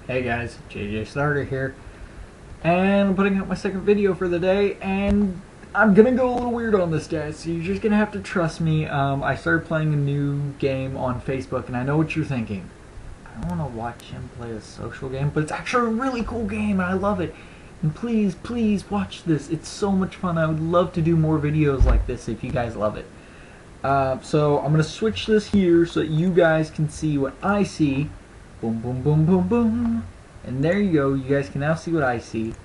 Hey guys, JJstarter here, and I'm putting out my second video for the day, and I'm gonna go a little weird on this, guys, so you're just gonna have to trust me. I started playing a new game on Facebook, and I know what you're thinking. I don't want to watch him play a social game, but it's actually a really cool game, and I love it. And please, please watch this. It's so much fun. I would love to do more videos like this if you guys love it. So I'm gonna switch this here so that you guys can see what I see. Boom, boom, boom, boom, boom. And there you go. You guys can now see what I see. And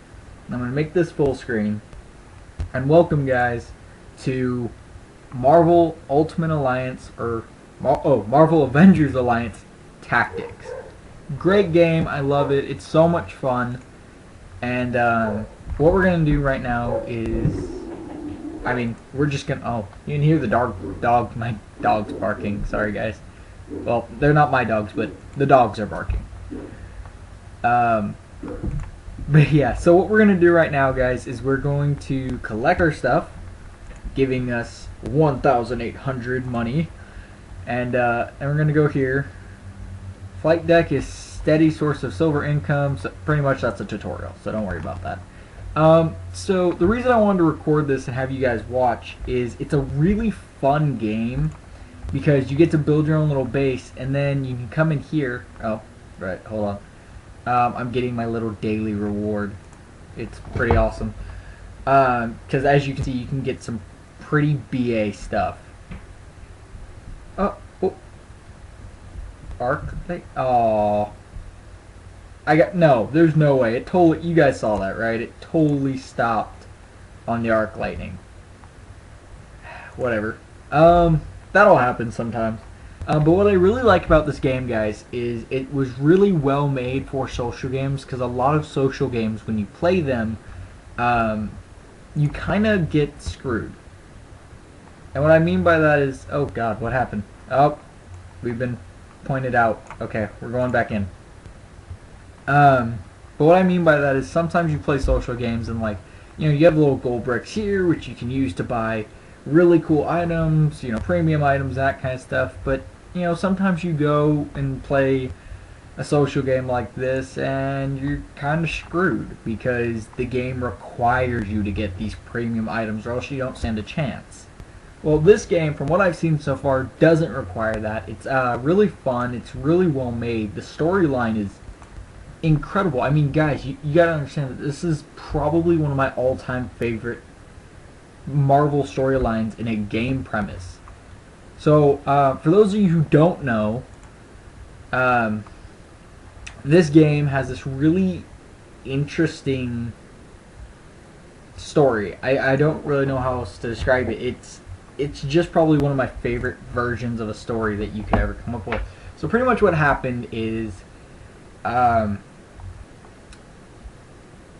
I'm going to make this full screen. And welcome, guys, to Marvel Ultimate Alliance, or Marvel Avengers Alliance Tactics. Great game. I love it. It's so much fun. And what we're going to do right now is, we're just going to, you can hear the my dog's barking. Sorry, guys. Well, they're not my dogs, but the dogs are barking. But yeah, so what we're going to do right now, guys, is we're going to collect our stuff, giving us 1,800 money. And we're going to go here. Flight deck is steady source of silver income. So pretty much that's a tutorial, so don't worry about that. So the reason I wanted to record this and have you guys watch is it's a really fun game. Because you get to build your own little base, and then you can come in here. Oh, right, hold on. I'm getting my little daily reward. It's pretty awesome. Because as you can see, you can get some pretty BA stuff. Oh. Arc? Oh. No, there's no way. It totally, you guys saw that, right? It totally stopped on the arc lightning. Whatever. That'll happen sometimes. But what I really like about this game, guys, is it was really well made for social games, because a lot of social games, when you play them, you kind of get screwed. And what I mean by that is, oh god, what happened? Oh, we've been pointed out. Okay, we're going back in. But what I mean by that is sometimes you play social games and, like, you have little gold bricks here, which you can use to buy really cool items, premium items, that kind of stuff. But, sometimes you go and play a social game like this and you're kind of screwed because the game requires you to get these premium items or else you don't stand a chance. Well, this game, from what I've seen so far, doesn't require that. It's really fun. It's really well made. The storyline is incredible. I mean, guys, you gotta understand that this is probably one of my all-time favorite Marvel storylines in a game premise. So, for those of you who don't know, this game has this really interesting story. I don't really know how else to describe it. It's just probably one of my favorite versions of a story that you could ever come up with. So pretty much what happened is, the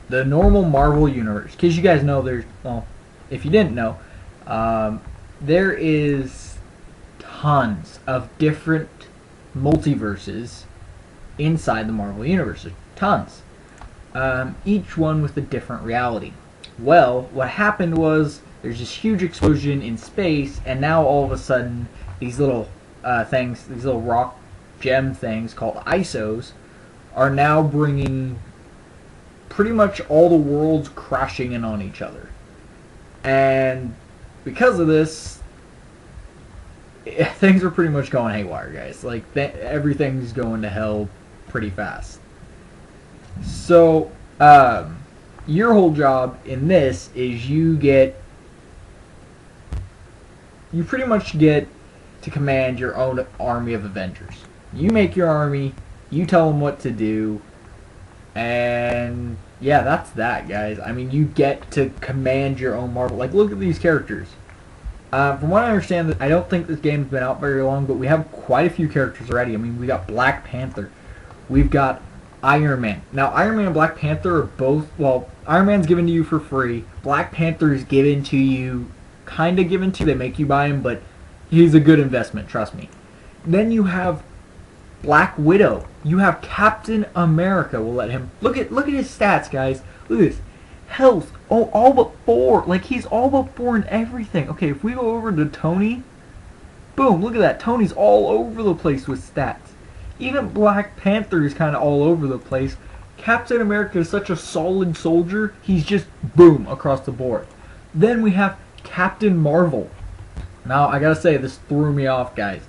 normal Marvel universe, because you guys know there's, well, if you didn't know, there is tons of different multiverses inside the Marvel universe. There's tons. Each one with a different reality. Well, what happened was there's this huge explosion in space, and now all of a sudden these little things, these little rock gem things called ISOs, are now bringing pretty much all the worlds crashing in on each other. And because of this, things are pretty much going haywire, guys. Like, everything's going to hell pretty fast. So, your whole job in this is you pretty much get to command your own army of Avengers. You make your army, you tell them what to do, and yeah, that's that, guys. I mean, you get to command your own Marvel. Like, look at these characters. From what I understand, I don't think this game's been out very long, but we have quite a few characters already. I mean, we got Black Panther. We've got Iron Man. Now, Iron Man and Black Panther are both, well, Iron Man's given to you for free. Black Panther is given to you, kind of given to you. They make you buy him, but he's a good investment, trust me. Then you have Black Widow. You have Captain America. We'll let him look at his stats, guys. Look at this. Health. Oh, all but 4. Like, he's all but 4 in everything. Okay, if we go over to Tony, boom, look at that. Tony's all over the place with stats. Even Black Panther is kind of all over the place. Captain America is such a solid soldier, he's just boom across the board. Then we have Captain Marvel. Now, I gotta say, this threw me off, guys.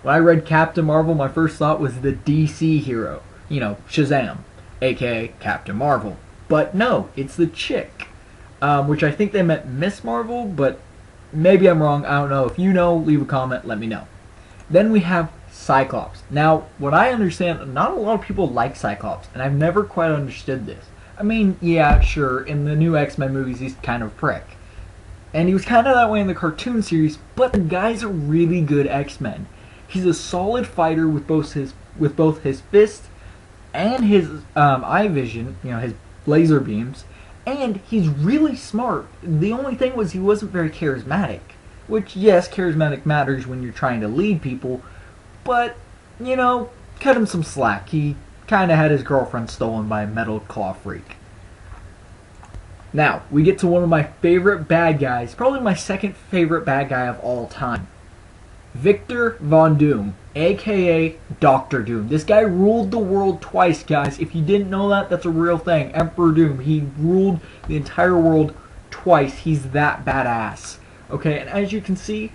When I read Captain Marvel, my first thought was the DC hero. You know, Shazam, aka Captain Marvel. But no, it's the chick. Which I think they meant Miss Marvel, but maybe I'm wrong. I don't know. If you know, leave a comment, let me know. Then we have Cyclops. Now, what I understand, not a lot of people like Cyclops, and I've never quite understood this. I mean, yeah, sure, in the new X-Men movies, he's kind of a prick. And he was kind of that way in the cartoon series, but the guy's a really good X-Men. He's a solid fighter with both his fist and his eye vision, you know, his laser beams, and he's really smart. The only thing was he wasn't very charismatic, which, yes, charismatic matters when you're trying to lead people, but, you know, cut him some slack. He kind of had his girlfriend stolen by a metal claw freak. Now, we get to one of my favorite bad guys, probably my second favorite bad guy of all time. Victor Von Doom, aka Doctor Doom. This guy ruled the world twice, guys. If you didn't know that, that's a real thing. Emperor Doom. He ruled the entire world twice. He's that badass. Okay, and as you can see,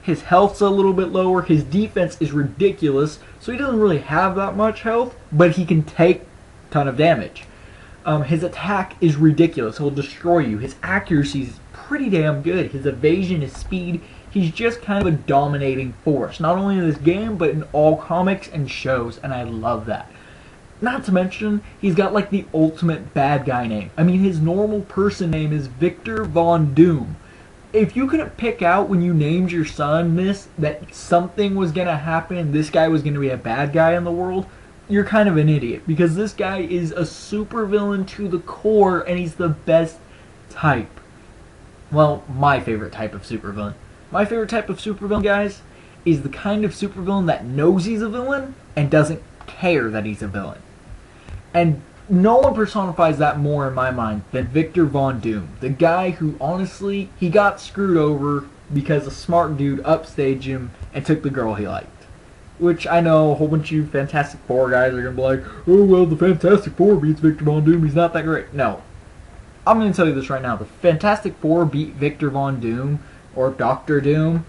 his health's a little bit lower. His defense is ridiculous, so he doesn't really have that much health, but he can take a ton of damage. His attack is ridiculous. He'll destroy you. His accuracy is pretty damn good. His evasion, his speed, he's just kind of a dominating force. Not only in this game, but in all comics and shows, and I love that. Not to mention, he's got like the ultimate bad guy name. I mean, his normal person name is Victor Von Doom. If you couldn't pick out when you named your son this, that something was going to happen, this guy was going to be a bad guy in the world, you're kind of an idiot, because this guy is a supervillain to the core, and he's the best type. Well, my favorite type of supervillain. My favorite type of supervillain, guys, is the kind of supervillain that knows he's a villain and doesn't care that he's a villain. And no one personifies that more in my mind than Victor Von Doom. The guy who, honestly, he got screwed over because a smart dude upstaged him and took the girl he liked. Which I know a whole bunch of you Fantastic Four guys are going to be like, oh, well, the Fantastic Four beats Victor Von Doom. He's not that great. No. I'm going to tell you this right now. The Fantastic Four beat Victor Von Doom, or Doctor Doom,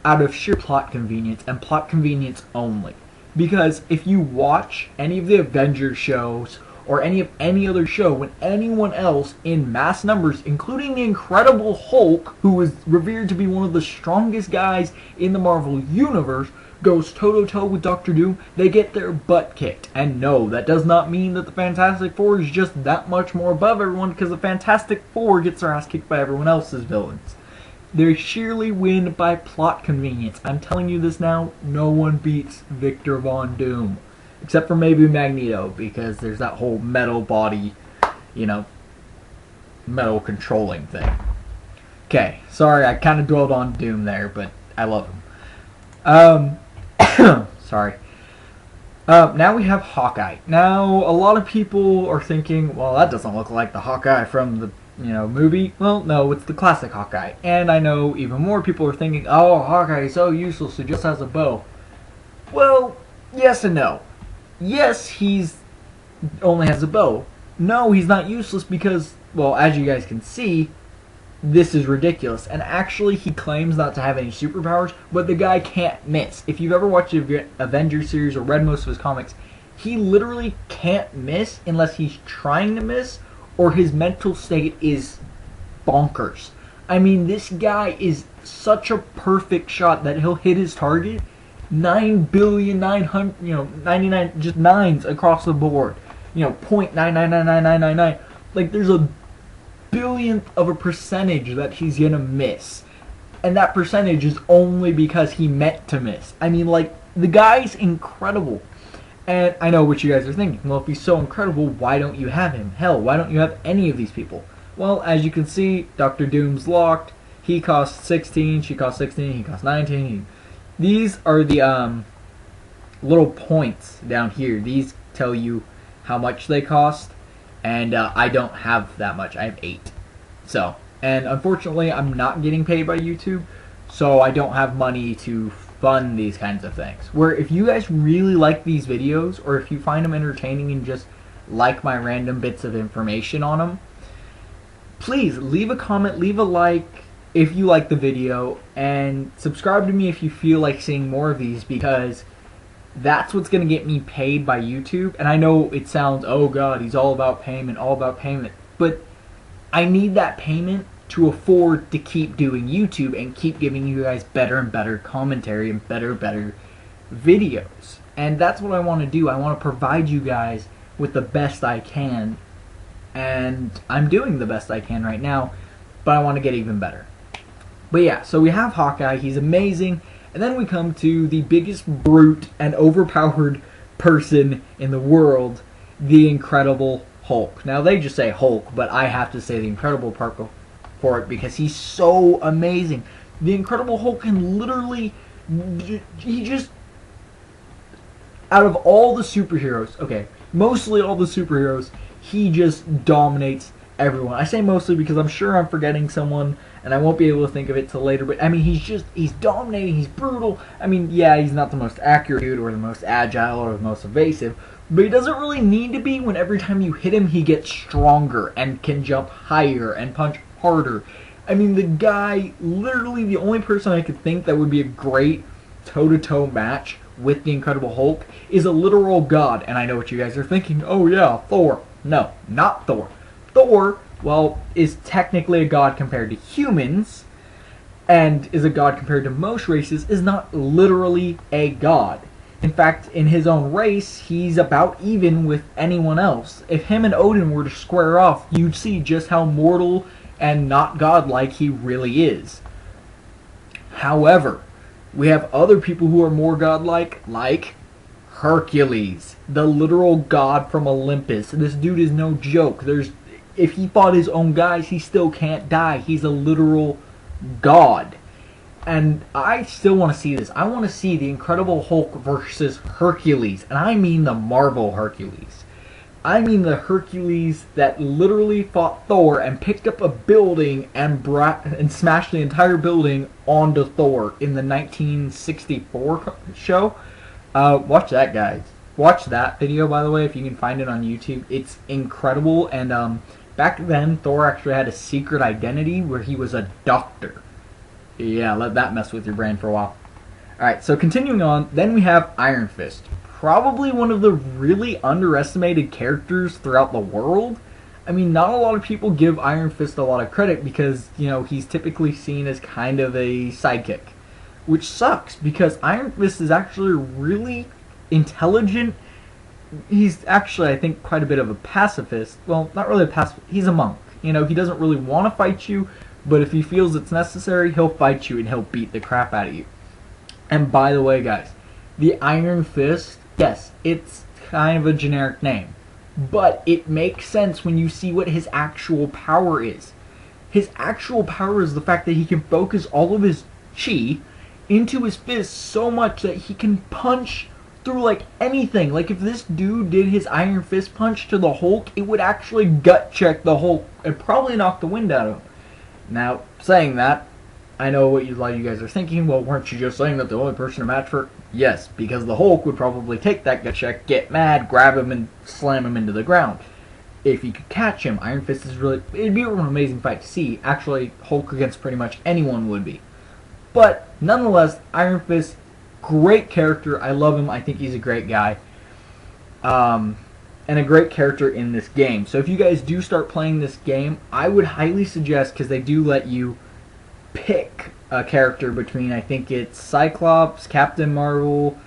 out of sheer plot convenience, and plot convenience only. Because if you watch any of the Avengers shows, or any other show, when anyone else in mass numbers, including the Incredible Hulk, who is revered to be one of the strongest guys in the Marvel Universe, goes toe-to-toe with Doctor Doom, they get their butt kicked. And no, that does not mean that the Fantastic Four is just that much more above everyone, because the Fantastic Four gets their ass kicked by everyone else's villains. They sheerly win by plot convenience. I'm telling you this now, no one beats Victor Von Doom. Except for maybe Magneto, because there's that whole metal body, you know, metal controlling thing. Okay, sorry, I kind of dwelled on Doom there, but I love him. Sorry. Now we have Hawkeye. Now, a lot of people are thinking, well, that doesn't look like the Hawkeye from the, you know, movie. Well, no, it's the classic Hawkeye. And I know even more people are thinking, oh, Hawkeye is so useless, he just has a bow. Well, yes and no. Yes, he's only has a bow. No, he's not useless because, well, as you guys can see, this is ridiculous. And actually, he claims not to have any superpowers, but the guy can't miss. If you've ever watched the Avengers series or read most of his comics, he literally can't miss unless he's trying to miss or his mental state is bonkers. I mean, this guy is such a perfect shot that he'll hit his target 9,900,000,000, you know, 99, just nines across the board. You know, 0.9999999. Like, there's a billionth of a percentage that he's gonna miss. And that percentage is only because he meant to miss. I mean, like, the guy's incredible. And I know what you guys are thinking. Well, if he's so incredible, why don't you have him? Hell, why don't you have any of these people? Well, as you can see, Dr. Doom's locked. He costs 16, she costs 16, he costs 19. These are the little points down here. These tell you how much they cost. And I don't have that much. I have 8. So, and unfortunately, I'm not getting paid by YouTube. So I don't have money to fund these kinds of things. Where if you guys really like these videos, or if you find them entertaining and just like my random bits of information on them, please leave a comment, leave a like if you like the video, and subscribe to me if you feel like seeing more of these, because that's what's going to get me paid by YouTube. And I know it sounds, oh god, he's all about payment, but I need that payment to afford to keep doing YouTube and keep giving you guys better and better commentary and better videos. And that's what I want to do. I want to provide you guys with the best I can, and I'm doing the best I can right now, but I want to get even better. But yeah, so we have Hawkeye, he's amazing, and then we come to the biggest brute and overpowered person in the world, the Incredible Hulk. Now they just say Hulk, but I have to say the Incredible part for it because he's so amazing. The Incredible Hulk can literally, he just, out of all the superheroes, okay, mostly all the superheroes, he just dominates everyone. I say mostly because I'm sure I'm forgetting someone and I won't be able to think of it till later, but I mean, he's dominating, he's brutal. I mean, yeah, he's not the most accurate dude or the most agile or the most evasive, but he doesn't really need to be when every time you hit him, he gets stronger and can jump higher and punch harder. I mean, the guy, literally the only person I could think that would be a great toe-to-toe match with the Incredible Hulk is a literal god. And I know what you guys are thinking, oh yeah, Thor. No, not Thor. Thor, well, is technically a god compared to humans, and is a god compared to most races, is not literally a god. In fact, in his own race, he's about even with anyone else. If him and Odin were to square off, you'd see just how mortal and not godlike he really is. However, we have other people who are more godlike, like Hercules, the literal god from Olympus. This dude is no joke. If he fought his own guys, he still can't die. He's a literal god. And I still want to see this. I want to see the Incredible Hulk versus Hercules. And I mean the Marvel Hercules. I mean the Hercules that literally fought Thor and picked up a building and smashed the entire building onto Thor in the 1964 show. Watch that, guys. Watch that video, by the way, if you can find it on YouTube. It's incredible. And back then, Thor actually had a secret identity where he was a doctor. Yeah, let that mess with your brain for a while. Alright, so continuing on, then we have Iron Fist. Probably one of the really underestimated characters throughout the world. I mean, not a lot of people give Iron Fist a lot of credit because, you know, he's typically seen as kind of a sidekick. Which sucks, because Iron Fist is actually really intelligent. He's actually, I think, quite a bit of a pacifist. Well, not really a pacifist. He's a monk. You know, he doesn't really want to fight you, but if he feels it's necessary, he'll fight you and he'll beat the crap out of you. And by the way, guys, the Iron Fist, yes, it's kind of a generic name, but it makes sense when you see what his actual power is. His actual power is the fact that he can focus all of his chi into his fist so much that he can punch through like anything. Like if this dude did his Iron Fist punch to the Hulk, it would actually gut check the Hulk and probably knock the wind out of him. Now, saying that, I know what a lot of you guys are thinking, well, weren't you just saying that the only person to match for... Yes, because the Hulk would probably take that gut check, get mad, grab him, and slam him into the ground. If he could catch him, Iron Fist is really... It'd be an amazing fight to see. Actually, Hulk against pretty much anyone would be. But, nonetheless, Iron Fist, great character. I love him. I think he's a great guy. And a great character in this game. So if you guys do start playing this game, I would highly suggest, because they do let you pick a character between, I think it's Cyclops, Captain Marvel,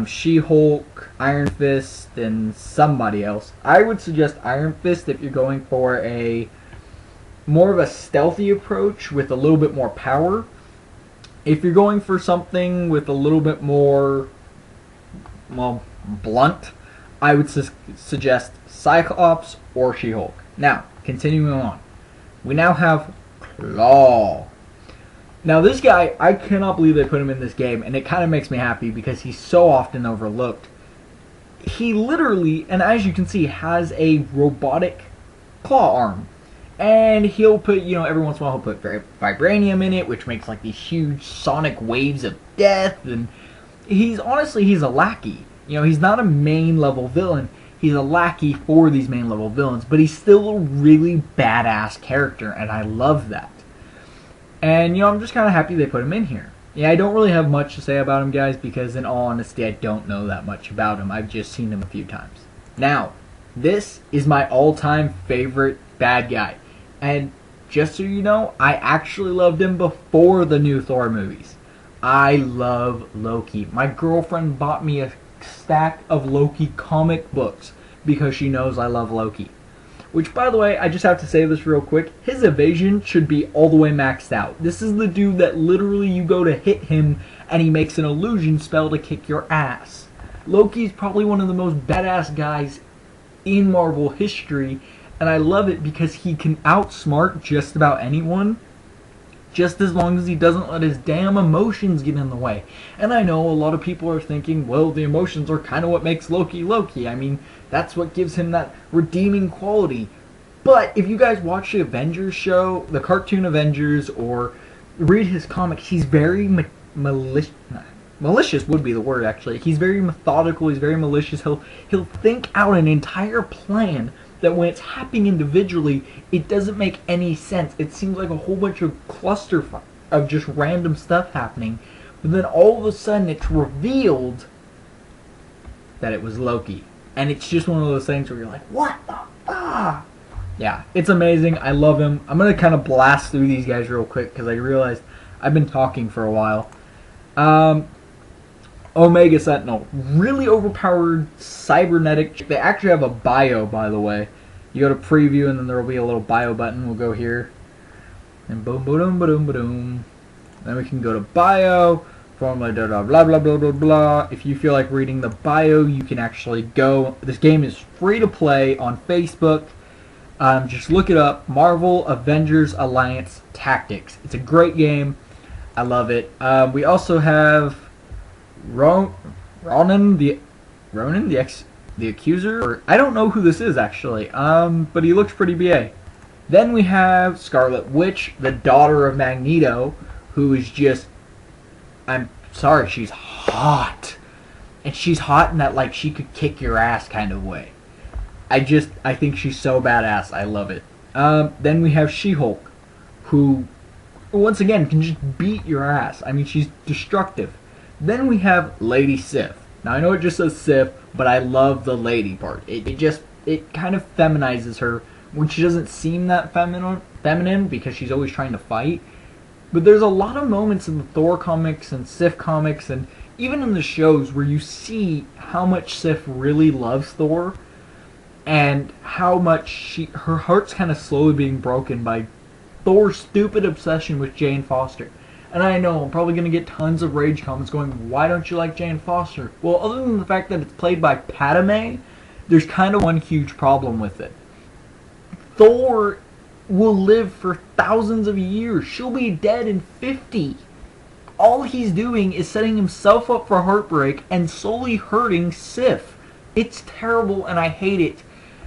She-Hulk, Iron Fist, and somebody else. I would suggest Iron Fist if you're going for a more of a stealthy approach with a little bit more power. If you're going for something with a little bit more, well, blunt, I would suggest Cyclops or She-Hulk. Now, continuing on. We now have Claw. Now this guy, I cannot believe they put him in this game, and it kind of makes me happy because he's so often overlooked. He literally, and as you can see, has a robotic claw arm. And he'll put, every once in a while he'll put vibranium in it, which makes like these huge sonic waves of death. And he's a lackey. He's not a main level villain. He's a lackey for these main level villains, but he's still a really badass character, and I love that. And, I'm just kind of happy they put him in here. Yeah, I don't really have much to say about him, guys, because in all honesty, I don't know that much about him. I've just seen him a few times. Now, this is my all-time favorite bad guy. And just so you know, I actually loved him before the new Thor movies. I love Loki. My girlfriend bought me a stack of Loki comic books because she knows I love Loki. Which, by the way, I just have to say this real quick. His evasion should be all the way maxed out. This is the dude that literally you go to hit him and he makes an illusion spell to kick your ass. Loki's probably one of the most badass guys in Marvel history. And I love it because he can outsmart just about anyone, just as long as he doesn't let his damn emotions get in the way. And I know a lot of people are thinking, well, the emotions are kind of what makes Loki Loki. I mean, that's what gives him that redeeming quality. But if you guys watch the Avengers show, the cartoon Avengers, or read his comics, he's very malicious. Malicious would be the word, actually. He's very methodical. He's very malicious. He'll think out an entire plan that when it's happening individually, it doesn't make any sense. It seems like a whole bunch of clusterfuck of just random stuff happening. But then all of a sudden it's revealed that it was Loki. And it's just one of those things where you're like, what the fuck? Yeah, it's amazing. I love him. I'm going to kind of blast through these guys real quick because I realized I've been talking for a while. Omega Sentinel, really overpowered cybernetic. They actually have a bio, by the way. You go to preview, and then there will be a little bio button. We'll go here, and boom, boom, boom, boom. Then we can go to bio, formula, blah blah blah blah blah blah. If you feel like reading the bio, you can actually go. This game is free to play on Facebook. Just look it up. Marvel Avengers Alliance Tactics. It's a great game. I love it. We also have Ronan the Accuser. Or, I don't know who this is actually. But he looks pretty BA. Then we have Scarlet Witch, the daughter of Magneto, who is just, I'm sorry, she's hot. And she's hot in that like she could kick your ass kind of way. I think she's so badass. I love it. Then we have She-Hulk, who once again can just beat your ass. I mean, she's destructive. Then we have Lady Sif. Now I know it just says Sif, but I love the lady part. It kind of feminizes her when she doesn't seem that feminine because she's always trying to fight. But there's a lot of moments in the Thor comics and Sif comics and even in the shows where you see how much Sif really loves Thor and how much her heart's kind of slowly being broken by Thor's stupid obsession with Jane Foster. And I know I'm probably going to get tons of rage comments going, why don't you like Jane Foster? Well, other than the fact that it's played by Padme, there's kind of one huge problem with it. Thor will live for thousands of years. She'll be dead in 50. All he's doing is setting himself up for heartbreak and solely hurting Sif. It's terrible and I hate it.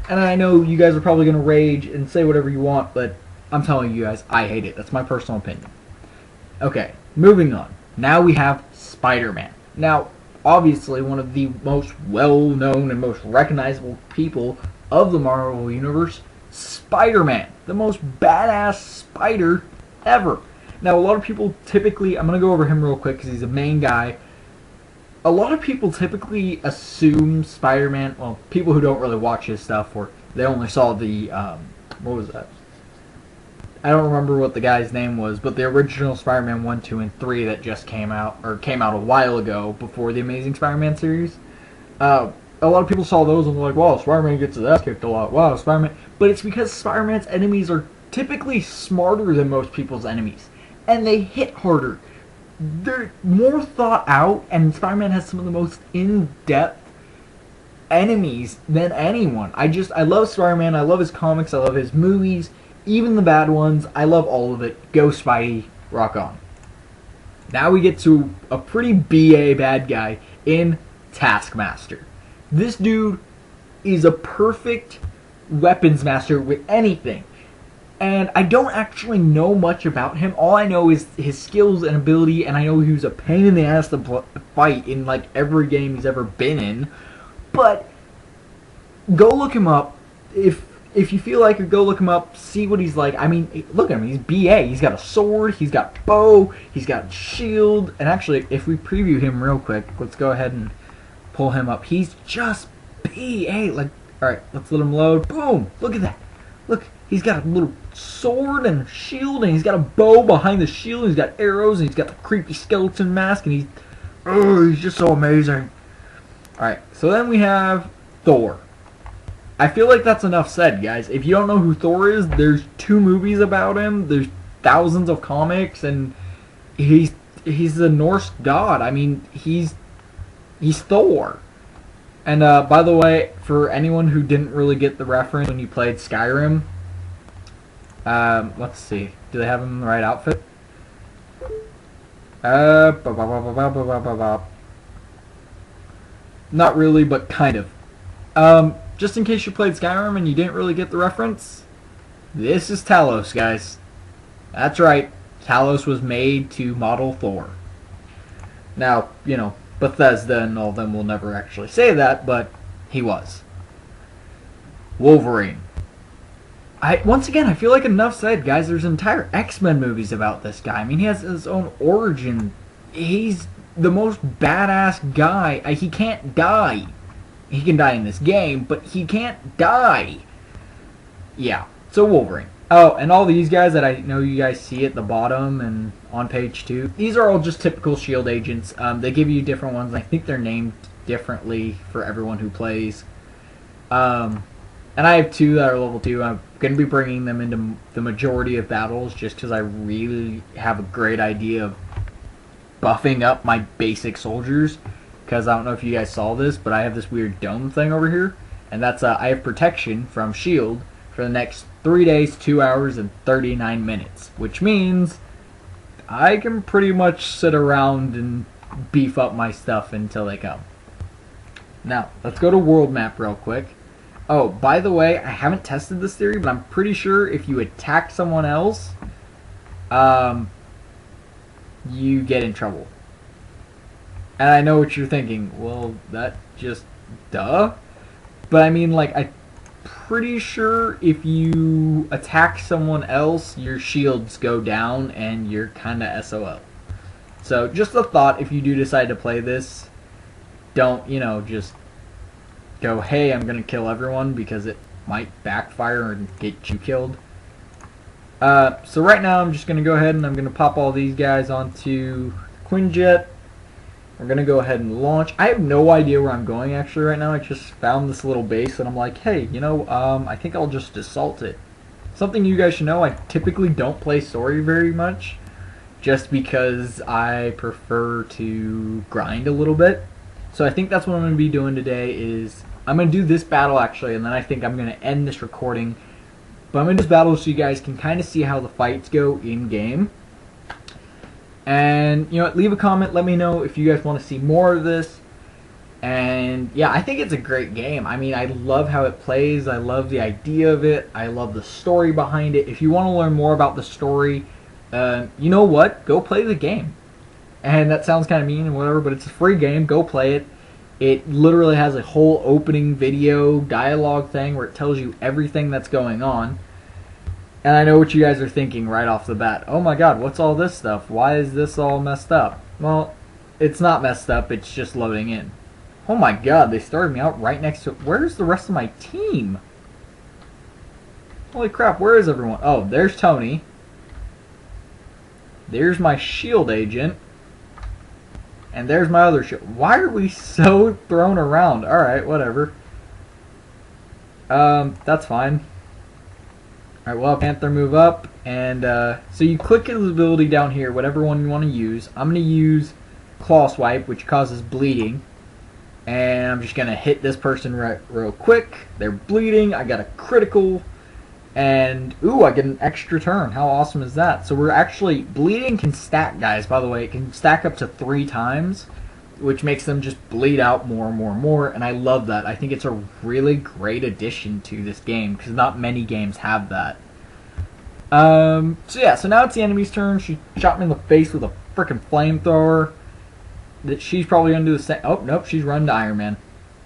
And I know you guys are probably going to rage and say whatever you want, but I'm telling you guys, I hate it. That's my personal opinion. Okay, moving on. Now we have Spider-Man. Now, obviously, one of the most well-known and most recognizable people of the Marvel Universe, Spider-Man. The most badass spider ever. Now, a lot of people typically, I'm going to go over him real quick because he's a main guy. A lot of people typically assume Spider-Man, well, people who don't really watch his stuff, or they only saw the, what was that? I don't remember what the guy's name was, but the original Spider-Man 1, 2, and 3 that just came out a while ago before the Amazing Spider-Man series. A lot of people saw those and were like, wow, Spider-Man gets his ass kicked a lot. Wow, Spider-Man. But it's because Spider-Man's enemies are typically smarter than most people's enemies. And they hit harder. They're more thought out, and Spider-Man has some of the most in-depth enemies than anyone. I love Spider-Man. I love his comics. I love his movies. Even the bad ones, I love all of it. Go Spidey, rock on. Now we get to a pretty BA bad guy in Taskmaster. This dude is a perfect weapons master with anything. And I don't actually know much about him. All I know is his skills and ability, and I know he was a pain in the ass to fight in like every game he's ever been in. But go look him up. If you feel like it, go look him up, see what he's like. I mean, look at him. He's BA. He's got a sword. He's got bow. He's got shield. And actually, if we preview him real quick, let's go ahead and pull him up. He's just BA. Like, all right, let's let him load. Boom! Look at that. Look, he's got a little sword and shield, and he's got a bow behind the shield. And he's got arrows, and he's got the creepy skeleton mask, and he's just so amazing. All right, so then we have Thor. I feel like that's enough said, guys. If you don't know who Thor is, there's 2 movies about him. There's thousands of comics, and he's the Norse god. I mean, he's Thor. And by the way, for anyone who didn't really get the reference when you played Skyrim, let's see. Do they have him in the right outfit? Not really, but kind of. Just in case you played Skyrim and you didn't really get the reference, this is Talos, guys. That's right. Talos was made to model Thor. Now, you know, Bethesda and all of them will never actually say that, but he was. Wolverine. Once again, I feel like enough said, guys. There's entire X-Men movies about this guy. I mean, he has his own origin. He's the most badass guy. He can't die. He can die in this game, but he can't die. Yeah, so Wolverine. Oh, and all these guys that I know you guys see at the bottom and on page 2, these are all just typical S.H.I.E.L.D. agents. They give you different ones. I think they're named differently for everyone who plays. And I have 2 that are level 2. I'm going to be bringing them into the majority of battles just because I really have a great idea of buffing up my basic soldiers. Because I don't know if you guys saw this, but I have this weird dome thing over here. And that's, I have protection from S.H.I.E.L.D. for the next 3 days, 2 hours, and 39 minutes. Which means I can pretty much sit around and beef up my stuff until they come. Now, let's go to world map real quick. Oh, by the way, I haven't tested this theory, but I'm pretty sure if you attack someone else, you get in trouble. And I know what you're thinking. Well, that just duh. But I mean, like, I'm pretty sure if you attack someone else, your shields go down and you're kind of SOL. So just a thought, if you do decide to play this, don't, you know, just go, hey, I'm going to kill everyone, because it might backfire and get you killed. So right now I'm just going to go ahead and I'm going to pop all these guys onto Quinjet. We're going to go ahead and launch. I have no idea where I'm going actually right now. I just found this little base and I'm like, hey, you know, I think I'll just assault it. Something you guys should know, I typically don't play story very much, just because I prefer to grind a little bit. So I think that's what I'm going to be doing today is, I'm going to do this battle actually, and then I think I'm going to end this recording. But I'm going to do this battle so you guys can kind of see how the fights go in-game. And, you know, leave a comment, let me know if you guys want to see more of this. And, yeah, I think it's a great game. I mean, I love how it plays. I love the idea of it. I love the story behind it. If you want to learn more about the story, you know what? Go play the game. And that sounds kind of mean and whatever, but it's a free game. Go play it. It literally has a whole opening video dialogue thing where it tells you everything that's going on. And I know what you guys are thinking right off the bat. Oh my god, what's all this stuff? Why is this all messed up? Well, it's not messed up, it's just loading in. Oh my god, they started me out right next to... Where's the rest of my team? Holy crap, where is everyone? Oh, there's Tony. There's my shield agent. And there's my other shield. Why are we so thrown around? Alright, whatever. That's fine. Alright, well, Panther move up, and so you click his ability down here, whatever one you want to use. I'm going to use Claw Swipe, which causes bleeding, and I'm just going to hit this person real quick. They're bleeding, I got a critical, and ooh, I get an extra turn. How awesome is that? So we're actually, bleeding can stack, guys, by the way. It can stack up to 3 times, which makes them just bleed out more and more and more, and I love that. I think it's a really great addition to this game, because not many games have that. So yeah, so now it's the enemy's turn. She shot me in the face with a freaking flamethrower. That she's probably gonna do the same. Oh nope, she's running to Iron Man.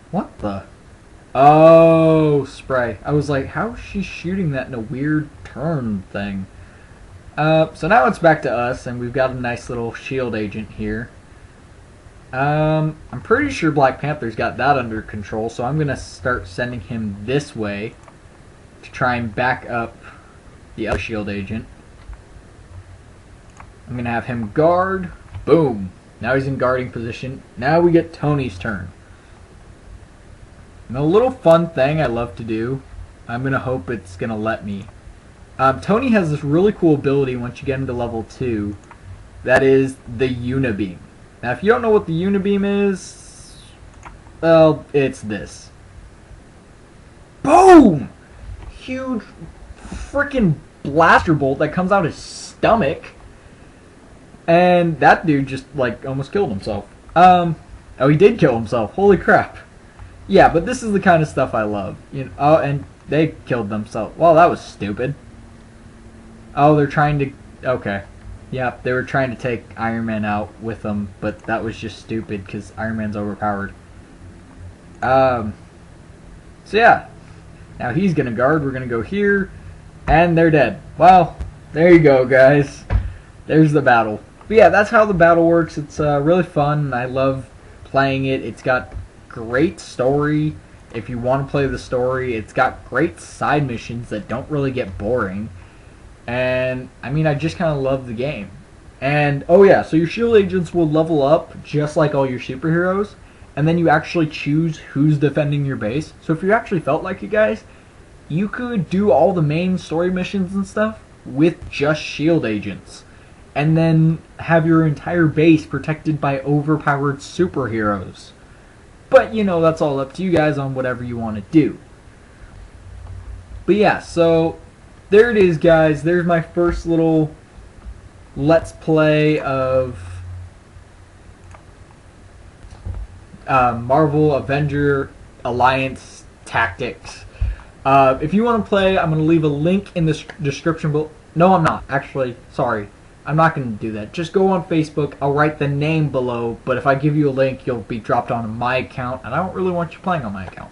What the? Oh, spray. I was like, how is she shooting that in a weird turn thing? So now it's back to us, and we've got a nice little shield agent here. I'm pretty sure Black Panther's got that under control, so I'm gonna start sending him this way to try and back up the other shield agent. I'm gonna have him guard. Boom. Now he's in guarding position. Now we get Tony's turn. And a little fun thing I love to do, I'm going to hope it's going to let me. Tony has this really cool ability once you get into level 2. That is the Unibeam. Now if you don't know what the Unibeam is, well, it's this. Boom! Huge freaking blaster bolt that comes out his stomach. And that dude just, like, almost killed himself. Oh, he did kill himself. Holy crap. Yeah, but this is the kind of stuff I love. You know, oh, and they killed themselves. Well, that was stupid. Oh, they're trying to... Okay. Yeah, they were trying to take Iron Man out with them, but that was just stupid because Iron Man's overpowered. So, yeah. Now he's going to guard. We're going to go here. And they're dead. Well, there you go, guys. There's the battle. But yeah, that's how the battle works. It's really fun, and I love playing it. It's got great story. If you want to play the story, it's got great side missions that don't really get boring. And, I mean, I just kind of love the game. And, oh yeah, so your shield agents will level up just like all your superheroes. And then you actually choose who's defending your base. So if you actually felt like it, guys, you could do all the main story missions and stuff with just shield agents. And then have your entire base protected by overpowered superheroes. But, you know, that's all up to you guys on whatever you want to do. But yeah, so there it is, guys. There's my first little Let's Play of Marvel Avengers Alliance Tactics. If you want to play, I'm going to leave a link in the description below. No, I'm not. Actually, sorry. I'm not going to do that. Just go on Facebook. I'll write the name below, but if I give you a link, you'll be dropped onto my account, and I don't really want you playing on my account.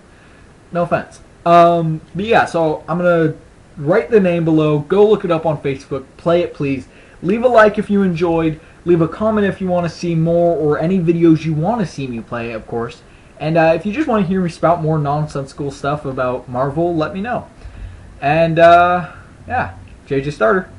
No offense. But yeah, so I'm going to write the name below. Go look it up on Facebook. Play it, please. Leave a like if you enjoyed. Leave a comment if you want to see more, or any videos you want to see me play, of course. And if you just want to hear me spout more nonsensical stuff about Marvel, let me know. And, yeah, JJstarter.